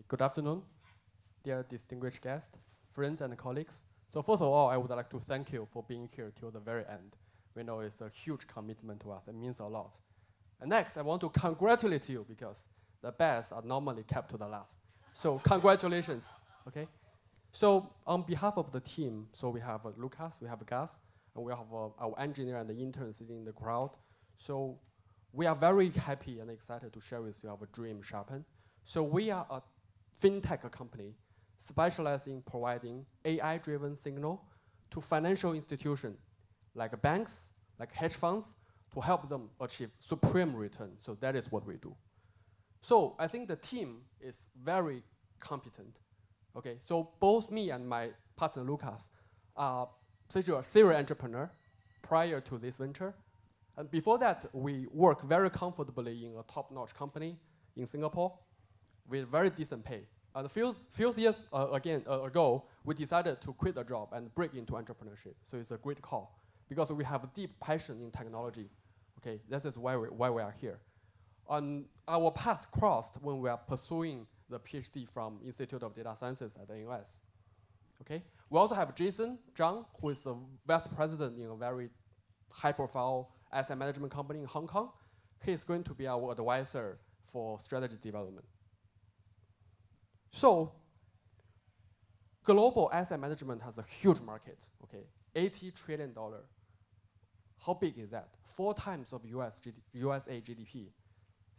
Good afternoon, dear distinguished guests, friends and colleagues. So first of all, I would like to thank you for being here till the very end. We know it's a huge commitment to us. It means a lot. And next, I want to congratulate you because the best are normally kept to the last. So congratulations, okay? So on behalf of the team, so we have Lucas, we have Gus, and we have our engineer and the intern sitting in the crowd. So we are very happy and excited to share with you our dream, Sharpen. So we are a fintech company specializing in providing AI-driven signal to financial institutions like banks, like hedge funds, to help them achieve supreme return. So that is what we do. So I think the team is very competent. Okay, so both me and my partner Lucas are serial entrepreneur prior to this venture. And before that, we work very comfortably in a top-notch company in Singapore with very decent pay. And a few years ago, we decided to quit the job and break into entrepreneurship. So it's a great call because we have a deep passion in technology. Okay, this is why we are here. Our paths crossed when we are pursuing the PhD from Institute of Data Sciences at the NUS. Okay, we also have Jason Zhang, who is a vice president in a very high-profile asset management company in Hong Kong. He is going to be our advisor for strategy development. So, global asset management has a huge market, okay? $80 trillion. How big is that? 4 times of USA GDP.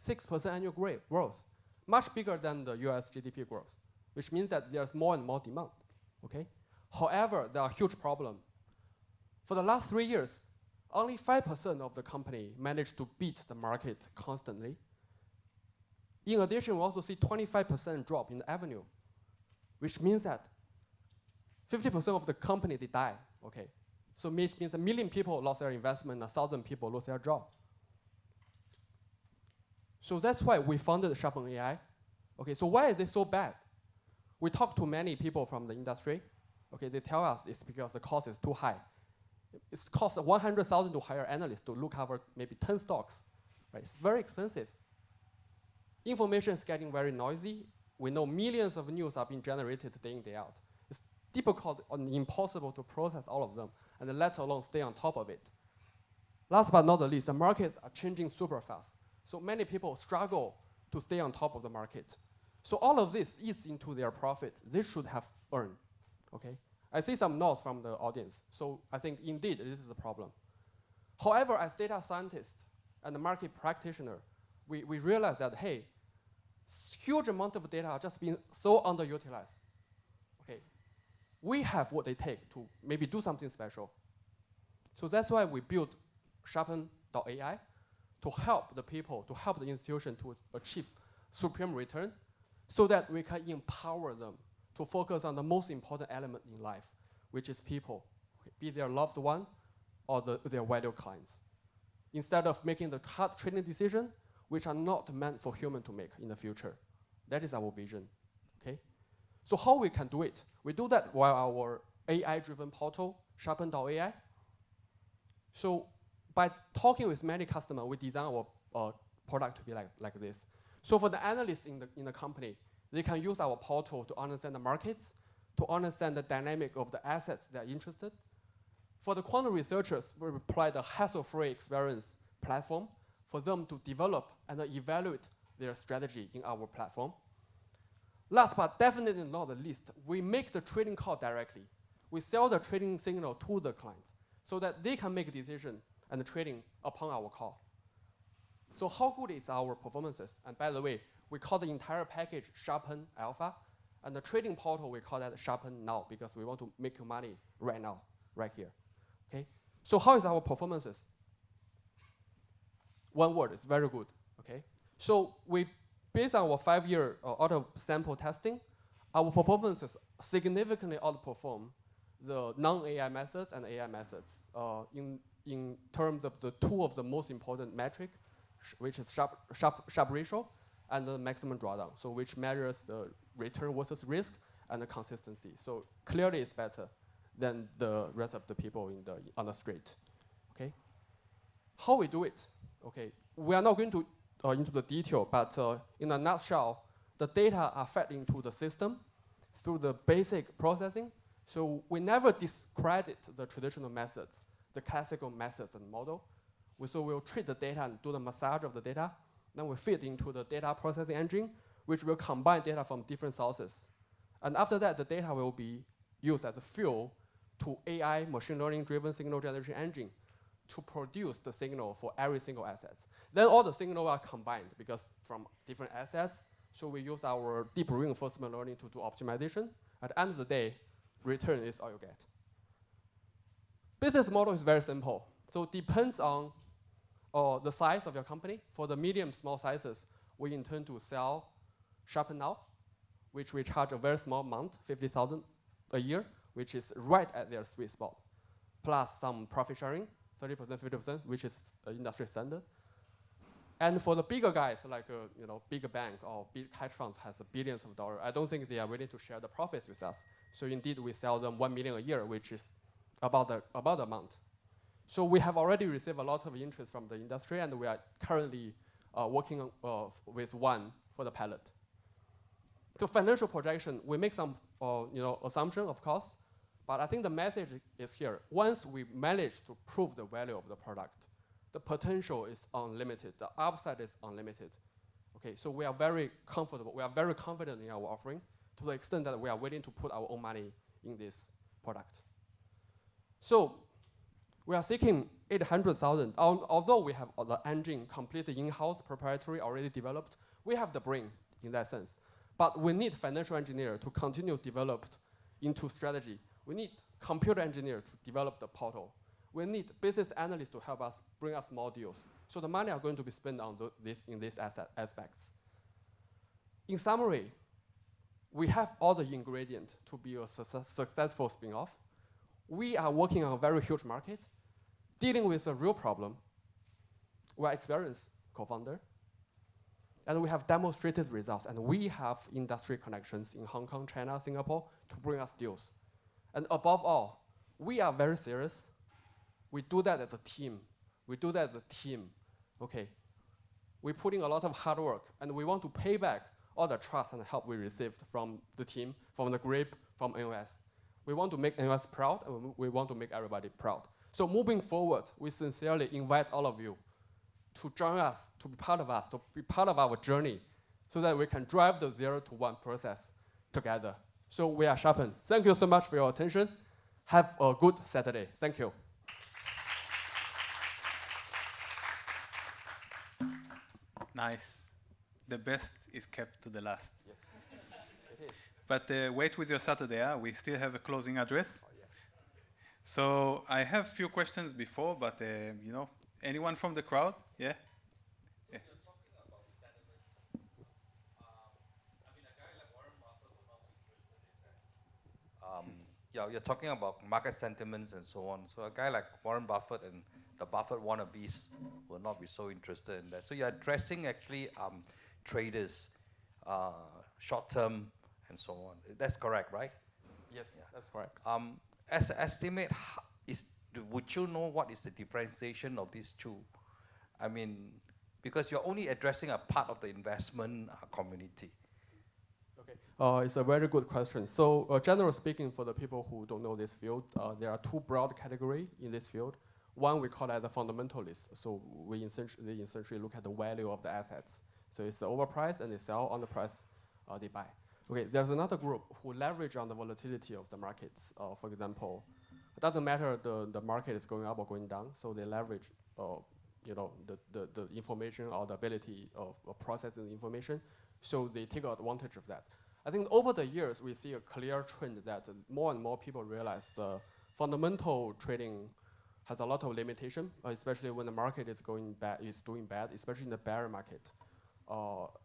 6% annual growth. Much bigger than the US GDP growth, which means that there's more and more demand, okay? However, there are huge problems. For the last 3 years, only 5% of the company managed to beat the market constantly. In addition, we also see 25% drop in the revenue, which means that 50% of the company, they die, okay? So it means 1 million people lost their investment, 1,000 people lost their job. So that's why we founded Sharpen AI. Okay, so why is it so bad? We talked to many people from the industry. Okay, they tell us it's because the cost is too high. It costs 100,000 to hire analysts to look over maybe 10 stocks. Right? It's very expensive. Information is getting very noisy. We know millions of news are being generated day in, day out. It's difficult and impossible to process all of them, and let alone stay on top of it. Last but not the least, the markets are changing super fast. So many people struggle to stay on top of the market. So all of this eats into their profit. They should have earned, okay? I see some nods from the audience. So I think indeed this is a problem. However, as data scientists and the market practitioner, we realize that, hey, huge amount of data are just being so underutilized. Okay, we have what they take to maybe do something special. So that's why we built Sharpen.ai to help the people, to help the institution to achieve supreme return so that we can empower them to focus on the most important element in life, which is people, okay, be their loved one or their valued clients. Instead of making the hard trading decision, which are not meant for human to make in the future. That is our vision, okay? So how we can do it? We do that via our AI-driven portal, Sharpen.ai. So by talking with many customers, we design our product to be like this. So for the analysts in the company, they can use our portal to understand the markets, to understand the dynamic of the assets they're interested. For the quant researchers, we provide a hassle-free experience platform for them to develop and evaluate their strategy in our platform. Last but definitely not the least, we make the trading call directly. We sell the trading signal to the clients so that they can make a decision and the trading upon our call. So how good is our performances? And by the way, we call the entire package Sharpen Alpha, and the trading portal, we call that Sharpen Now because we want to make you money right now, right here, okay? So how is our performances? One word, it's very good, okay? So based on our 5-year out-of-sample testing, our performances significantly outperform the non-AI methods and AI methods in terms of the 2 of the most important metric, which is Sharpe ratio and the maximum drawdown, so which measures the return versus risk and the consistency. So clearly it's better than the rest of the people on the street, okay? How we do it? Okay, we are not going to into the detail, but in a nutshell, the data are fed into the system through the basic processing. So we never discredit the traditional methods, the classical methods and model. So we'll treat the data and do the massage of the data. Then we feed into the data processing engine, which will combine data from different sources. And after that, the data will be used as a fuel to AI, machine learning-driven signal generation engine to produce the signal for every single asset. Then all the signals are combined because from different assets. So we use our deep reinforcement learning to do optimization. At the end of the day, return is all you get. Business model is very simple. So it depends on the size of your company. For the medium, small sizes, we intend to sell Sharpen now, which we charge a very small amount, 50,000 a year, which is right at their sweet spot, plus some profit sharing, 30%, 50%, which is industry standard. And for the bigger guys, like bigger bank or big hedge funds has billions of dollars, I don't think they are willing to share the profits with us. So indeed, we sell them 1 million a year, which is about the amount. So we have already received a lot of interest from the industry, and we are currently working with one for the pilot. So financial projection, we make some assumption, of course, but I think the message is here. Once we manage to prove the value of the product, the potential is unlimited. The upside is unlimited. Okay, so we are very comfortable. We are very confident in our offering to the extent that we are willing to put our own money in this product. So we are seeking 800,000. Although we have the engine completely in-house, proprietary, already developed, we have the brain in that sense. But we need financial engineer to continue developed into strategy. We need computer engineer to develop the portal. We need business analysts to help us bring us more deals. So the money are going to be spent on in these aspects. In summary, we have all the ingredients to be a successful spin-off. We are working on a very huge market, dealing with a real problem. We are experienced co-founder, and we have demonstrated results, and we have industry connections in Hong Kong, China, Singapore to bring us deals. And above all, we are very serious. We do that as a team. Okay. We're putting a lot of hard work, and we want to pay back all the trust and help we received from the team, from the group, from NUS. We want to make NUS proud, and we want to make everybody proud. So moving forward, we sincerely invite all of you to join us, to be part of us, to be part of our journey, so that we can drive the 0 to 1 process together. So we are Sharpen. Thank you so much for your attention. Have a good Saturday. Thank you. Nice. The best is kept to the last. Yes, it is. But wait with your Saturday, huh? We still have a closing address. Oh, yeah. So I have a few questions before, but anyone from the crowd? Yeah? You're talking about sentiments. I mean, a guy like Warren Buffett would not be interested in that. You're talking about market sentiments and so on. So a guy like Warren Buffett and the Buffett wannabes will not be so interested in that. So you're addressing actually traders, short-term, and so on. That's correct, right? Yes, yeah. That's correct. As an estimate, would you know what is the differentiation of these two? I mean, because you're only addressing a part of the investment community. Okay, it's a very good question. So generally speaking, for the people who don't know this field, there are two broad categories in this field. One we call it the fundamentalist. So they essentially look at the value of the assets. So it's the overpriced and they sell on the price they buy. Okay, there's another group who leverage on the volatility of the markets. For example, it doesn't matter the market is going up or going down, so they leverage the information or the ability of processing the information, so they take advantage of that. I think over the years, we see a clear trend that more and more people realize the fundamental trading has a lot of limitation, especially when the market is doing bad, especially in the bear market.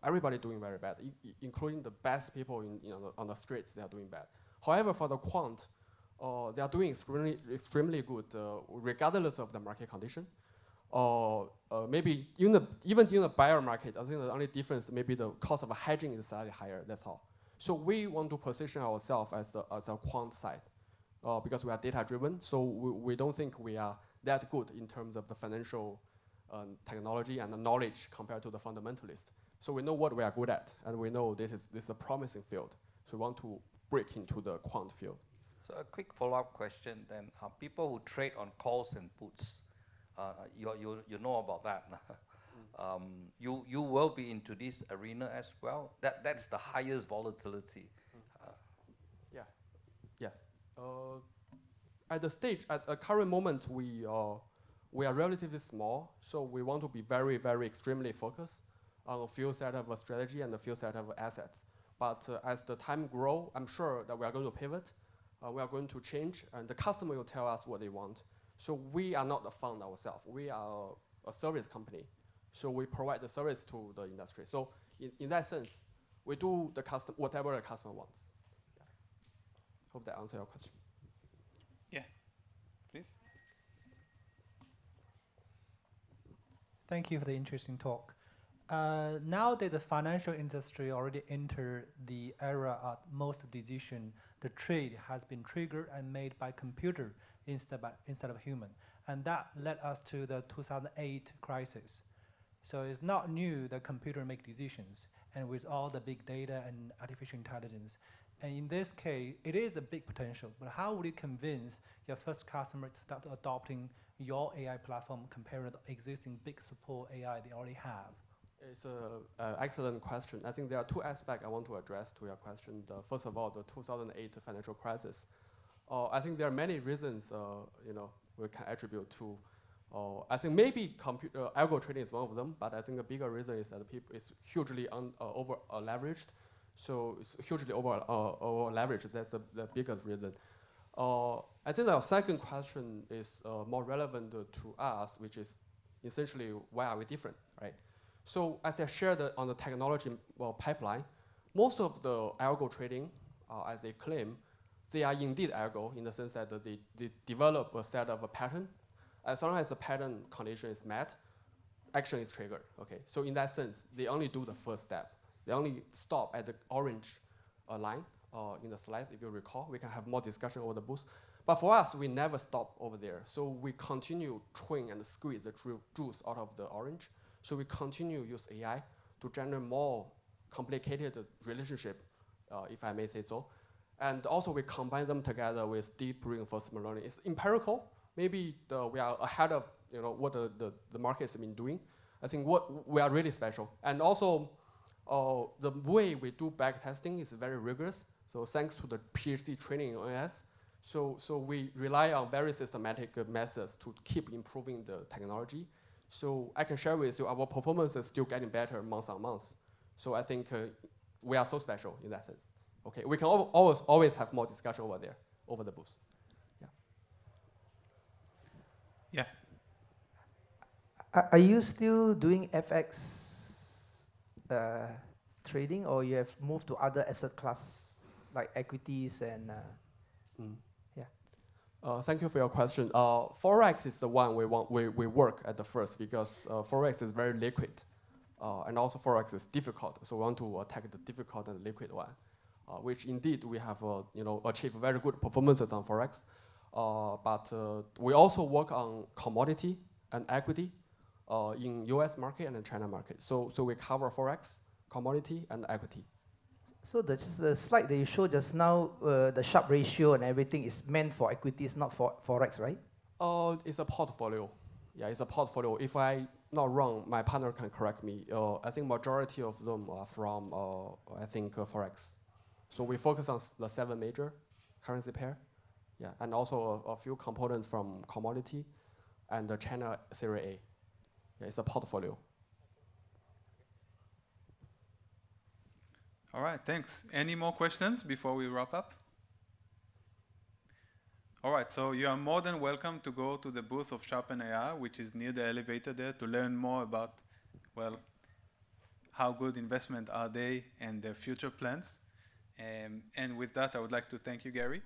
Everybody doing very bad, including the best people on the streets. They are doing bad. However, for the quant, they are doing extremely good, regardless of the market condition. Maybe even in the bear market, I think the only difference maybe the cost of hedging is slightly higher. That's all. So we want to position ourselves as a quant side. Because we are data driven, so we don't think we are that good in terms of the financial technology and the knowledge compared to the fundamentalist. So we know what we are good at, and we know this is a promising field. So we want to break into the quant field. So a quick follow-up question then. People who trade on calls and puts, you know about that. You will be into this arena as well. That's the highest volatility. Yeah. Yes. At the stage, at a current moment, we are relatively small, so we want to be very, very extremely focused on a few set of strategy and a few set of assets. But as the time grow, I'm sure that we are going to pivot. We are going to change, and the customer will tell us what they want. So we are not a fund ourselves. We are a service company. So we provide the service to the industry. So in that sense, we do whatever the customer wants. Yeah. Hope that answers your question. Yeah, please. Thank you for the interesting talk. Now that the financial industry already entered the era of most decision, the trade has been triggered and made by computer instead of human. And that led us to the 2008 crisis. So it's not new that computer make decisions, and with all the big data and artificial intelligence. And in this case, it is a big potential, but how would you convince your first customer to start adopting your AI platform compared to the existing big support AI they already have? It's an excellent question. I think there are two aspects I want to address to your question. First of all, the 2008 financial crisis. I think there are many reasons we can attribute to. I think maybe algo trading is one of them, but I think a bigger reason is that it's hugely over leveraged. So it's hugely over leveraged. That's the biggest reason. I think our second question is more relevant to us, which is essentially why are we different, right? So as I shared on the technology pipeline, most of the algo trading, as they claim, they are indeed algo in the sense that they develop a set of a pattern. As long as the pattern condition is met, action is triggered. Okay, so in that sense, they only do the first step. They only stop at the orange line in the slide, if you recall. We can have more discussion over the booth. But for us, we never stop over there. So we continue train and squeeze the juice out of the orange. So we continue use AI to generate more complicated relationship, if I may say so. And also we combine them together with deep reinforcement learning. It's empirical. Maybe we are ahead of what the market has been doing. I think what we are really special. And also the way we do back testing is very rigorous. So thanks to the PhD training in NUS, so we rely on very systematic methods to keep improving the technology. So I can share with you our performance is still getting better month on month. So I think we are so special in that sense. Okay, we can always have more discussion over there, over the booth. Yeah. Yeah. Are you still doing FX trading, or you have moved to other asset class like equities and? Thank you for your question. Forex is the one we work at the first because Forex is very liquid, and also Forex is difficult. So we want to attack the difficult and liquid one, which indeed we have achieved very good performances on Forex. But we also work on commodity and equity in US market and the China market. So we cover Forex, commodity, and equity. So the slide that you showed just now, the Sharpe ratio and everything is meant for equities, not for Forex, right? It's a portfolio. Yeah, it's a portfolio. If I'm not wrong, my partner can correct me. I think majority of them are from, Forex. So we focus on the 7 major currency pair. Yeah, and also a few components from commodity and the China Series A. Yeah, it's a portfolio. All right, thanks. Any more questions before we wrap up? All right, so you are more than welcome to go to the booth of Sharpen AI, which is near the elevator there, to learn more about, well, how good investment are they and their future plans. And with that, I would like to thank you, Gary.